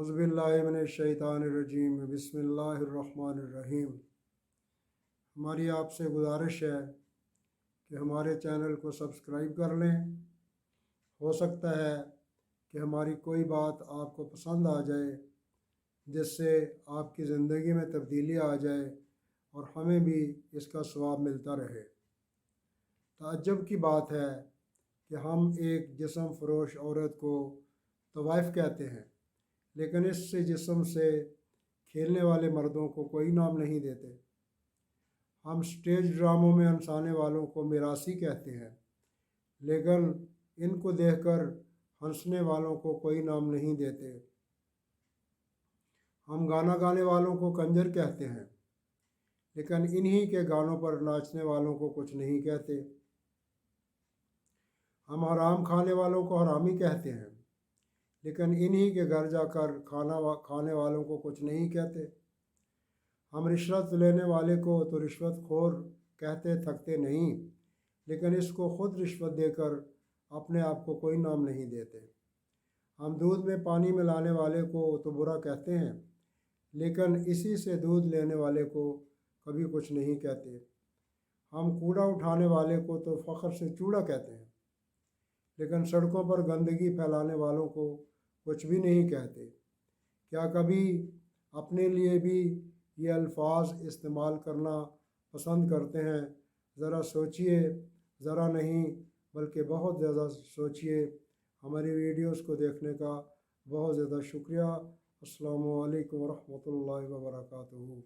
औज़ुबिल्लाहिमिनश्शैतानिर्रजीम बिस्मिल्लाहिर्रहमानिर्रहीम। हमारी आपसे गुजारिश है कि हमारे चैनल को सब्सक्राइब कर लें। हो सकता है कि हमारी कोई बात आपको पसंद आ जाए, जिससे आपकी ज़िंदगी में तब्दीली आ जाए और हमें भी इसका सवाब मिलता रहे। ताज्जुब की बात है कि हम एक जिस्म फरोश औरत को तवाइफ कहते हैं, लेकिन इस जिस्म से खेलने वाले मर्दों को कोई नाम नहीं देते। हम स्टेज ड्रामों में हंसाने वालों को मिरासी कहते हैं, लेकिन इनको देखकर हंसने वालों को कोई नाम नहीं देते। हम गाना गाने वालों को कंजर कहते हैं, लेकिन इन्हीं के गानों पर नाचने वालों को कुछ नहीं कहते। हम हराम खाने वालों को हरामी कहते हैं, लेकिन इन्हीं के घर जाकर खाने वालों को कुछ नहीं कहते। हम रिश्वत लेने वाले को तो रिश्वत खोर कहते थकते नहीं, लेकिन इसको खुद रिश्वत देकर अपने आप को कोई नाम नहीं देते। हम दूध में पानी मिलाने वाले को तो बुरा कहते हैं, लेकिन इसी से दूध लेने वाले को कभी कुछ नहीं कहते। हम कूड़ा उठाने वाले को तो फ़ख्र से चूड़ा कहते हैं, लेकिन सड़कों पर गंदगी फैलाने वालों को कुछ भी नहीं कहते। क्या कभी अपने लिए भी ये अल्फाज इस्तेमाल करना पसंद करते हैं? ज़रा सोचिए, ज़रा नहीं बल्कि बहुत ज़्यादा सोचिए। हमारी वीडियोस को देखने का बहुत ज़्यादा शुक्रिया। अस्सलामु अलैकुम वरहमतुल्लाहि वबरकातुहू।